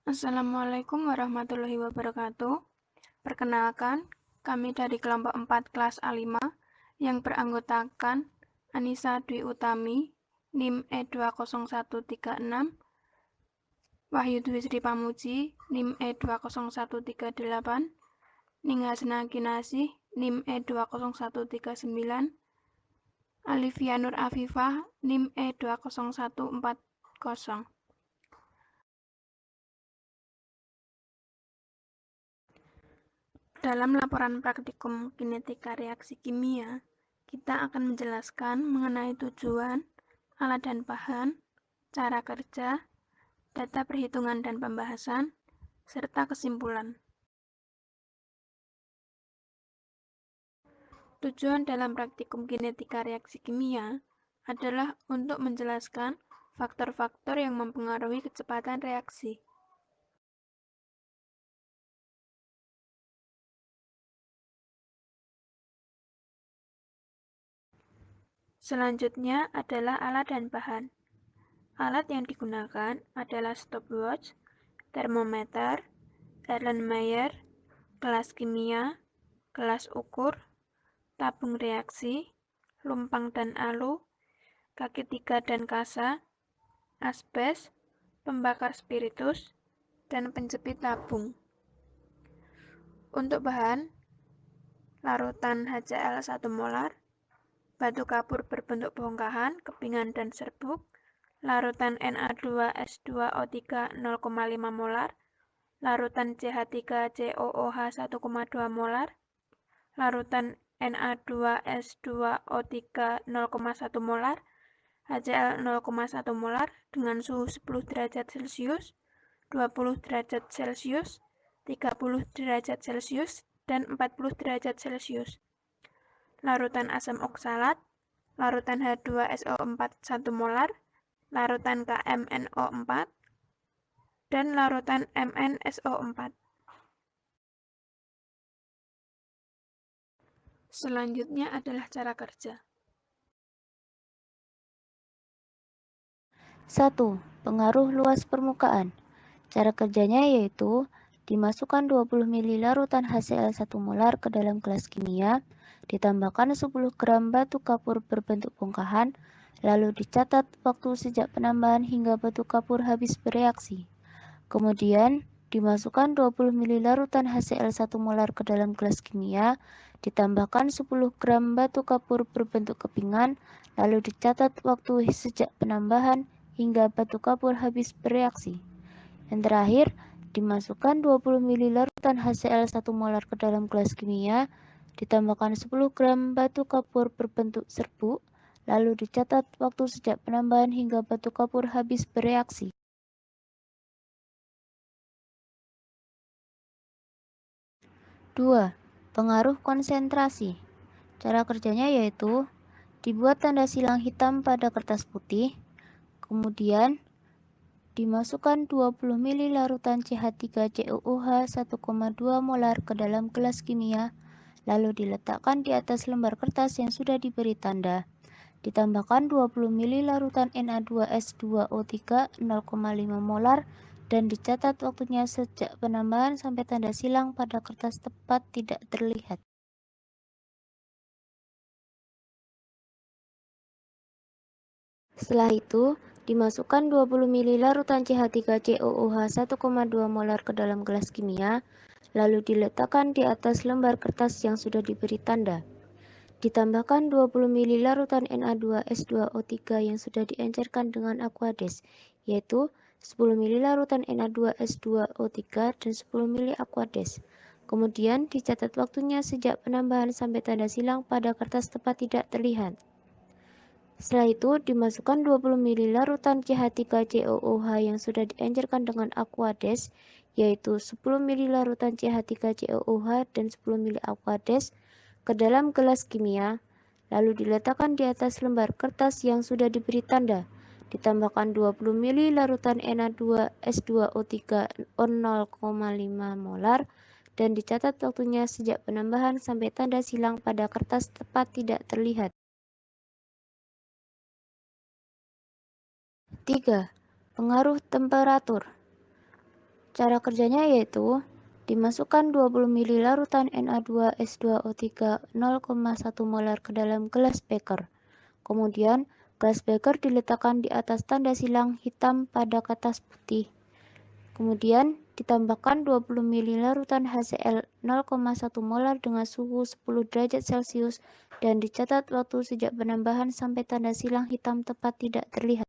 Assalamualaikum warahmatullahi wabarakatuh. Perkenalkan, kami dari kelompok 4 kelas A5 yang beranggotakan Anissa Dwi Utami, NIM E20136, Wahyu Dwi Sri Pamuji, NIM E20138, Ninghasna Kinasih, NIM E20139, Alifia Nur Afifah, NIM E20140. Dalam laporan praktikum kinetika reaksi kimia, kita akan menjelaskan mengenai tujuan, alat dan bahan, cara kerja, data perhitungan dan pembahasan, serta kesimpulan. Tujuan dalam praktikum kinetika reaksi kimia adalah untuk menjelaskan faktor-faktor yang mempengaruhi kecepatan reaksi. Selanjutnya adalah alat dan bahan. Alat yang digunakan adalah stopwatch, termometer, Erlenmeyer, gelas kimia, gelas ukur, tabung reaksi, lumpang dan alu, kaki 3 dan kasa, asbes, pembakar spiritus, dan penjepit tabung. Untuk bahan, larutan HCl 1 molar, batu kapur berbentuk bongkahan, kepingan dan serbuk, larutan Na2S2O3 0,5 molar, larutan CH3COOH 1,2 molar, larutan Na2S2O3 0,1 molar, HCl 0,1 molar dengan suhu 10 derajat Celcius, 20 derajat Celcius, 30 derajat Celcius, dan 40 derajat Celcius. Larutan asam oksalat, larutan H2SO4 1 molar, larutan KMNO4, dan larutan MnSO4. Selanjutnya adalah cara kerja. 1. Pengaruh luas permukaan. Cara kerjanya yaitu dimasukkan 20 ml larutan HCl 1 molar ke dalam gelas kimia, ditambahkan 10 gram batu kapur berbentuk bongkahan, lalu dicatat waktu sejak penambahan hingga batu kapur habis bereaksi. Kemudian, dimasukkan 20 ml larutan HCl 1 molar ke dalam gelas kimia, ditambahkan 10 gram batu kapur berbentuk kepingan, lalu dicatat waktu sejak penambahan hingga batu kapur habis bereaksi. Yang terakhir, dimasukkan 20 ml larutan HCl 1 molar ke dalam gelas kimia, ditambahkan 10 gram batu kapur berbentuk serbuk, lalu dicatat waktu sejak penambahan hingga batu kapur habis bereaksi. Dua, pengaruh konsentrasi. Cara kerjanya yaitu dibuat tanda silang hitam pada kertas putih, kemudian dimasukkan 20 ml larutan CH3COOH 1,2 molar ke dalam gelas kimia, lalu diletakkan di atas lembar kertas yang sudah diberi tanda. Ditambahkan 20 ml larutan Na2S2O3 0,5 molar dan dicatat waktunya sejak penambahan sampai tanda silang pada kertas tepat tidak terlihat. Setelah itu, dimasukkan 20 ml larutan CH3COOH 1,2 molar ke dalam gelas kimia, lalu diletakkan di atas lembar kertas yang sudah diberi tanda. Ditambahkan 20 ml larutan Na2S2O3 yang sudah diencerkan dengan Aquades, yaitu 10 ml larutan Na2S2O3 dan 10 ml Aquades. Kemudian dicatat waktunya sejak penambahan sampai tanda silang pada kertas tepat tidak terlihat. Setelah itu, dimasukkan 20 ml larutan CH3COOH yang sudah diencerkan dengan Aquades, yaitu 10 ml larutan CH3COOH dan 10 ml Aquades ke dalam gelas kimia, lalu diletakkan di atas lembar kertas yang sudah diberi tanda. Ditambahkan 20 ml larutan Na2S2O3 0,5 molar dan dicatat waktunya sejak penambahan sampai tanda silang pada kertas tepat tidak terlihat. 3. Pengaruh temperatur. Cara kerjanya yaitu dimasukkan 20 ml larutan Na2S2O3 0,1 molar ke dalam gelas beker. Kemudian, gelas beker diletakkan di atas tanda silang hitam pada kertas putih. Kemudian, ditambahkan 20 ml larutan HCl 0,1 molar dengan suhu 10 derajat Celcius dan dicatat waktu sejak penambahan sampai tanda silang hitam tepat tidak terlihat.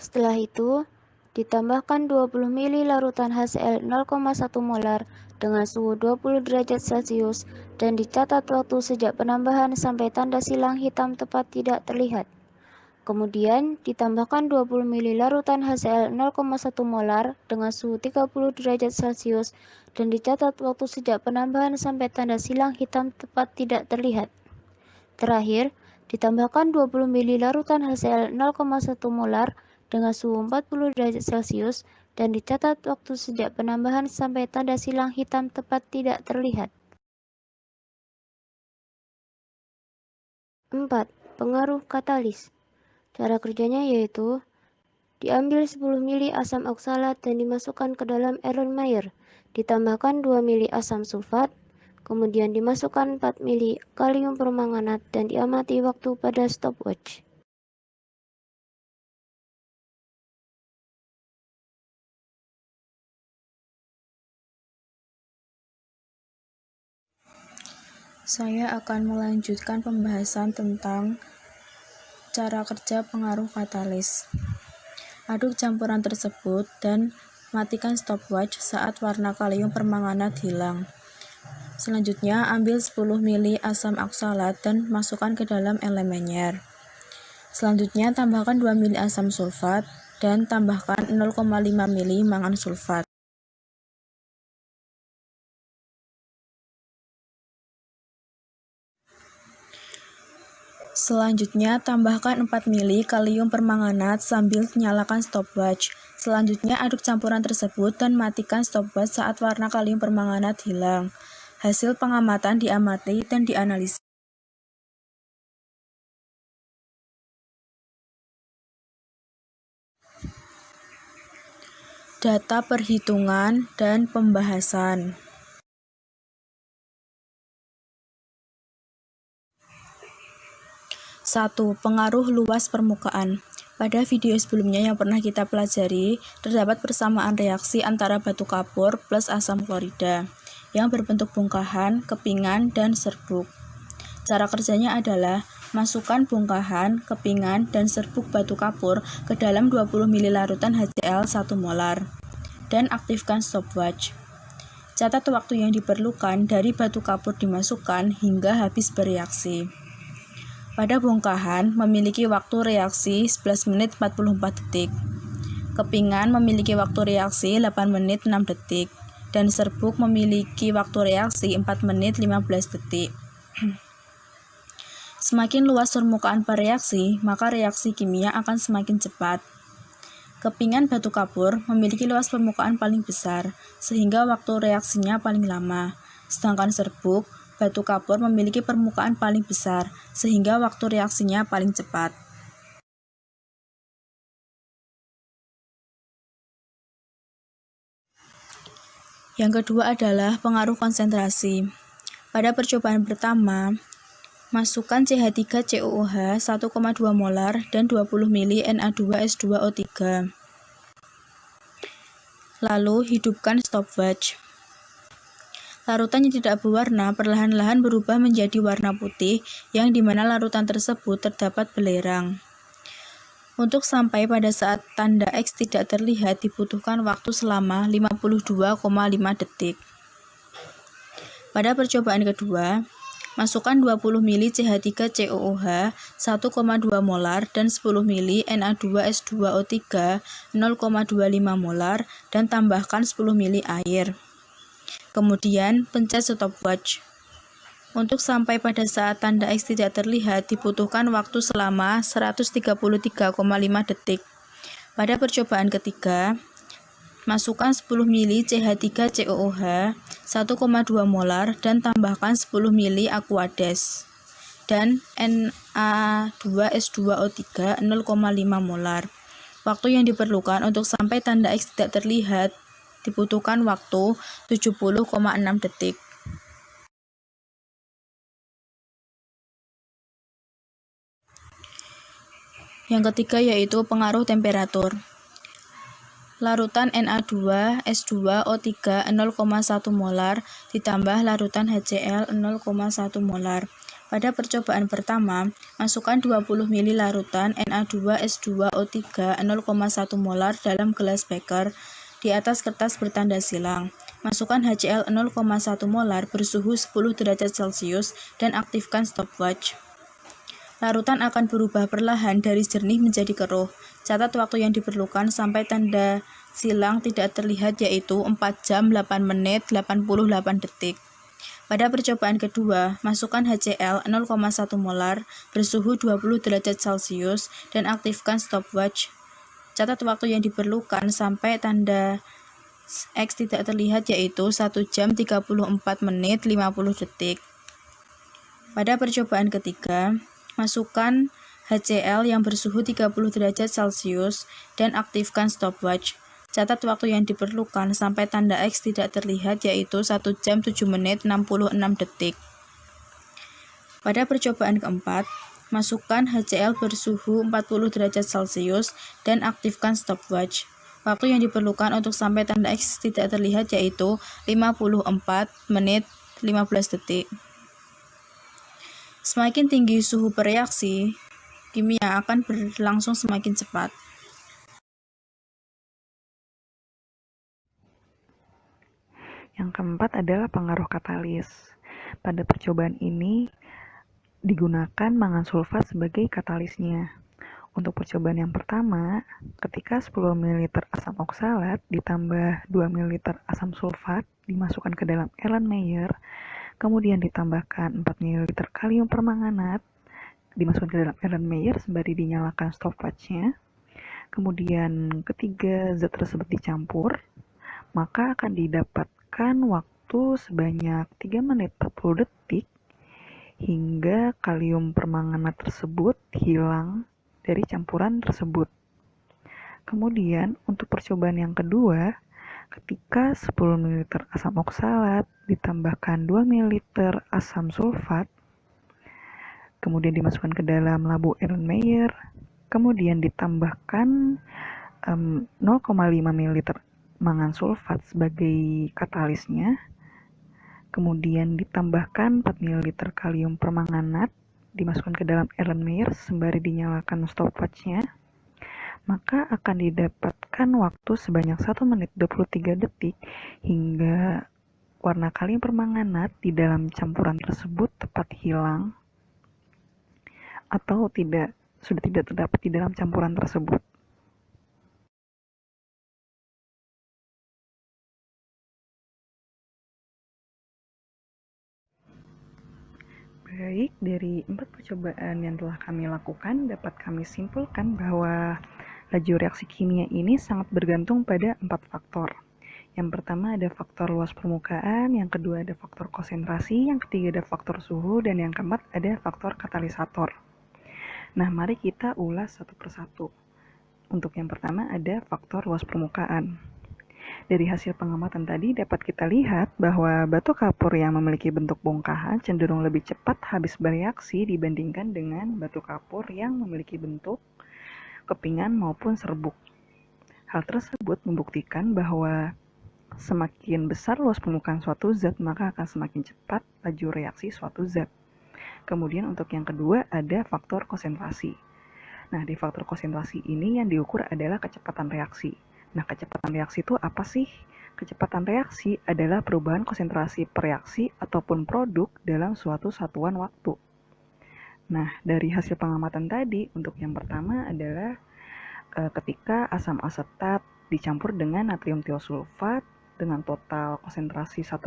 Setelah itu, ditambahkan 20 ml larutan HCl 0,1 molar dengan suhu 20 derajat Celcius dan dicatat waktu sejak penambahan sampai tanda silang hitam tepat tidak terlihat. Kemudian, ditambahkan 20 ml larutan HCl 0,1 molar dengan suhu 30 derajat Celcius dan dicatat waktu sejak penambahan sampai tanda silang hitam tepat tidak terlihat. Terakhir, ditambahkan 20 ml larutan HCl 0,1 molar dengan suhu 40 derajat Celcius dan dicatat waktu sejak penambahan sampai tanda silang hitam tepat tidak terlihat. 4. Pengaruh katalis. Cara kerjanya yaitu diambil 10 ml asam oksalat dan dimasukkan ke dalam Erlenmeyer, ditambahkan 2 ml asam sulfat, kemudian dimasukkan 4 ml kalium permanganat dan diamati waktu pada stopwatch. Saya akan melanjutkan pembahasan tentang cara kerja pengaruh katalis. Aduk campuran tersebut dan matikan stopwatch saat warna kalium permanganat hilang. Selanjutnya, ambil 10 ml asam oksalat dan masukkan ke dalam Erlenmeyer. Selanjutnya, tambahkan 2 ml asam sulfat dan tambahkan 0,5 ml mangan sulfat. Selanjutnya, tambahkan 4 ml kalium permanganat sambil nyalakan stopwatch. Selanjutnya, aduk campuran tersebut dan matikan stopwatch saat warna kalium permanganat hilang. Hasil pengamatan diamati dan dianalisis. Data perhitungan dan pembahasan. 1. Pengaruh luas permukaan. Pada video sebelumnya yang pernah kita pelajari, terdapat persamaan reaksi antara batu kapur plus asam klorida yang berbentuk bongkahan, kepingan, dan serbuk. Cara kerjanya adalah masukkan bongkahan, kepingan, dan serbuk batu kapur ke dalam 20 ml larutan HCl 1 molar dan aktifkan stopwatch. Catat waktu yang diperlukan dari batu kapur dimasukkan hingga habis bereaksi. Pada bongkahan memiliki waktu reaksi 11 menit 44 detik. Kepingan memiliki waktu reaksi 8 menit 6 detik. Dan serbuk memiliki waktu reaksi 4 menit 15 detik. Semakin luas permukaan bereaksi, maka reaksi kimia akan semakin cepat. Kepingan batu kapur memiliki luas permukaan paling besar, sehingga waktu reaksinya paling lama. Sedangkan serbuk batu kapur memiliki permukaan paling besar, sehingga waktu reaksinya paling cepat. Yang kedua adalah pengaruh konsentrasi. Pada percobaan pertama, masukkan CH3COOH 1,2 molar dan 20 ml Na2S2O3. Lalu hidupkan stopwatch. Larutan yang tidak berwarna perlahan-lahan berubah menjadi warna putih yang dimana larutan tersebut terdapat belerang. Untuk sampai pada saat tanda X tidak terlihat dibutuhkan waktu selama 52,5 detik. Pada percobaan kedua, masukkan 20 ml CH3COOH 1,2 molar dan 10 ml Na2S2O3 0,25 molar dan tambahkan 10 ml air. Kemudian pencet stopwatch. Untuk sampai pada saat tanda X tidak terlihat dibutuhkan waktu selama 133,5 detik. Pada percobaan ketiga, masukkan 10 ml CH3COOH 1,2 molar dan tambahkan 10 ml Aquades. dan Na2S2O3 0,5 molar. Waktu yang diperlukan untuk sampai tanda X tidak terlihat dibutuhkan waktu 70,6 detik. Yang ketiga yaitu pengaruh temperatur. Larutan Na2S2O3 0,1 molar ditambah larutan HCl 0,1 molar. Pada percobaan pertama, masukkan 20 ml larutan Na2S2O3 0,1 molar dalam gelas beker di atas kertas bertanda silang. Masukkan HCl 0,1 molar bersuhu 10 derajat Celcius dan aktifkan stopwatch. Larutan akan berubah perlahan dari jernih menjadi keruh. Catat waktu yang diperlukan sampai tanda silang tidak terlihat yaitu 4 jam 8 menit 88 detik. Pada percobaan kedua, masukkan HCl 0,1 molar bersuhu 20 derajat Celcius dan aktifkan stopwatch. Catat waktu yang diperlukan sampai tanda X tidak terlihat yaitu 1 jam 34 menit 50 detik. Pada percobaan ketiga, masukkan HCl yang bersuhu 30 derajat Celcius dan aktifkan stopwatch. Catat waktu yang diperlukan sampai tanda X tidak terlihat yaitu 1 jam 7 menit 66 detik. Pada percobaan keempat, masukkan HCl bersuhu 40 derajat Celcius dan aktifkan stopwatch. Waktu yang diperlukan untuk sampai tanda X tidak terlihat yaitu 54 menit 15 detik. Semakin tinggi suhu bereaksi, kimia akan berlangsung semakin cepat. Yang keempat adalah pengaruh katalis. Pada percobaan ini digunakan mangan sulfat sebagai katalisnya. Untuk percobaan yang pertama, ketika 10 ml asam oksalat ditambah 2 ml asam sulfat dimasukkan ke dalam Erlenmeyer, kemudian ditambahkan 4 ml kalium permanganat, dimasukkan ke dalam Erlenmeyer sembari dinyalakan stopwatch-nya. Kemudian ketiga zat tersebut dicampur, maka akan didapatkan waktu sebanyak 3 menit 40 detik hingga kalium permanganat tersebut hilang dari campuran tersebut. Kemudian untuk percobaan yang kedua, ketika 10 ml asam oksalat ditambahkan 2 ml asam sulfat, kemudian dimasukkan ke dalam labu Erlenmeyer, kemudian ditambahkan 0,5 ml mangan sulfat sebagai katalisnya, kemudian ditambahkan 4 ml kalium permanganat, dimasukkan ke dalam Erlenmeyer sembari dinyalakan stopwatch-nya, maka akan didapatkan waktu sebanyak 1 menit 23 detik hingga warna kalium permanganat di dalam campuran tersebut tepat hilang atau sudah tidak terdapat di dalam campuran tersebut. Baik, dari 4 percobaan yang telah kami lakukan, dapat kami simpulkan bahwa laju reaksi kimia ini sangat bergantung pada 4 faktor. Yang pertama ada faktor luas permukaan, yang kedua ada faktor konsentrasi, yang ketiga ada faktor suhu, dan yang keempat ada faktor katalisator. Nah, mari kita ulas satu persatu. Untuk yang pertama ada faktor luas permukaan. Dari hasil pengamatan tadi dapat kita lihat bahwa batu kapur yang memiliki bentuk bongkahan cenderung lebih cepat habis bereaksi dibandingkan dengan batu kapur yang memiliki bentuk kepingan maupun serbuk. Hal tersebut membuktikan bahwa semakin besar luas permukaan suatu zat, maka akan semakin cepat laju reaksi suatu zat. Kemudian untuk yang kedua ada faktor konsentrasi. Nah, di faktor konsentrasi ini yang diukur adalah kecepatan reaksi. Nah, kecepatan reaksi itu apa sih? Kecepatan reaksi adalah perubahan konsentrasi per reaksi ataupun produk dalam suatu satuan waktu. Nah, dari hasil pengamatan tadi, untuk yang pertama adalah ketika asam asetat dicampur dengan natrium tiosulfat dengan total konsentrasi 1,7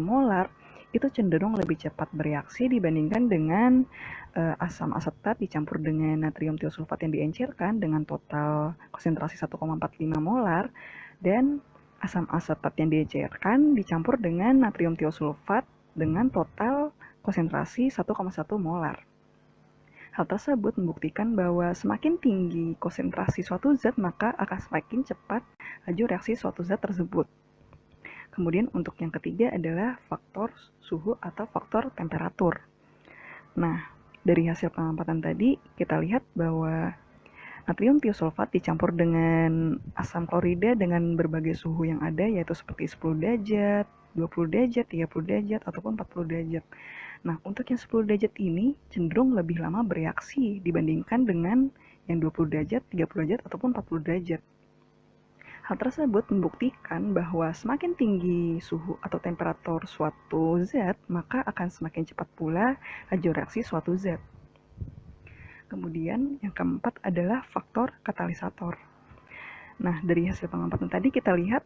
molar, itu cenderung lebih cepat bereaksi dibandingkan dengan asam asetat dicampur dengan natrium tiosulfat yang diencerkan dengan total konsentrasi 1,45 molar dan asam asetat yang diencerkan dicampur dengan natrium tiosulfat dengan total konsentrasi 1,1 molar. Hal tersebut membuktikan bahwa semakin tinggi konsentrasi suatu zat, maka akan semakin cepat laju reaksi suatu zat tersebut. Kemudian untuk yang ketiga adalah faktor suhu atau faktor temperatur. Nah, dari hasil pengamatan tadi kita lihat bahwa natrium tiosulfat dicampur dengan asam klorida dengan berbagai suhu yang ada, yaitu seperti 10 derajat, 20 derajat, 30 derajat, ataupun 40 derajat. Nah, untuk yang 10 derajat ini cenderung lebih lama bereaksi dibandingkan dengan yang 20 derajat, 30 derajat, ataupun 40 derajat. Hal tersebut membuktikan bahwa semakin tinggi suhu atau temperatur suatu zat, maka akan semakin cepat pula laju reaksi suatu zat. Kemudian yang keempat adalah faktor katalisator. Nah, dari hasil pengamatan tadi kita lihat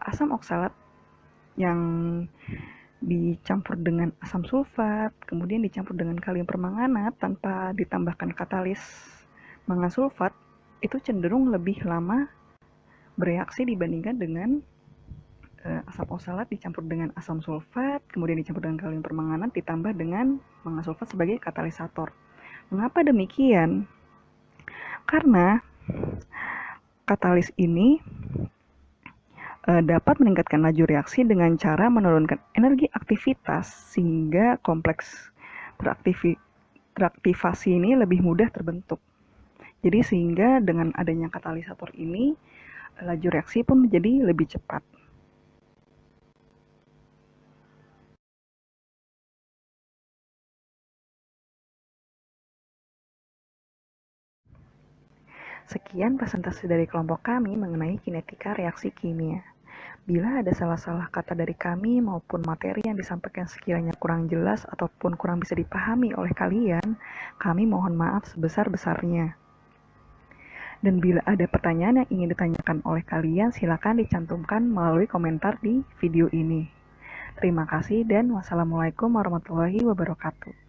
asam oksalat yang dicampur dengan asam sulfat, kemudian dicampur dengan kalium permanganat tanpa ditambahkan katalis mangan-sulfat, itu cenderung lebih lama bereaksi dibandingkan dengan asam oksalat dicampur dengan asam sulfat, kemudian dicampur dengan kalium permanganat ditambah dengan mangan-sulfat sebagai katalisator. Mengapa demikian? Karena katalis ini dapat meningkatkan laju reaksi dengan cara menurunkan energi aktivitas sehingga kompleks teraktivasi ini lebih mudah terbentuk. Jadi sehingga dengan adanya katalisator ini laju reaksi pun menjadi lebih cepat. Sekian presentasi dari kelompok kami mengenai kinetika reaksi kimia. Bila ada salah-salah kata dari kami maupun materi yang disampaikan sekiranya kurang jelas ataupun kurang bisa dipahami oleh kalian, kami mohon maaf sebesar-besarnya. Dan bila ada pertanyaan yang ingin ditanyakan oleh kalian, silakan dicantumkan melalui komentar di video ini. Terima kasih dan wassalamualaikum warahmatullahi wabarakatuh.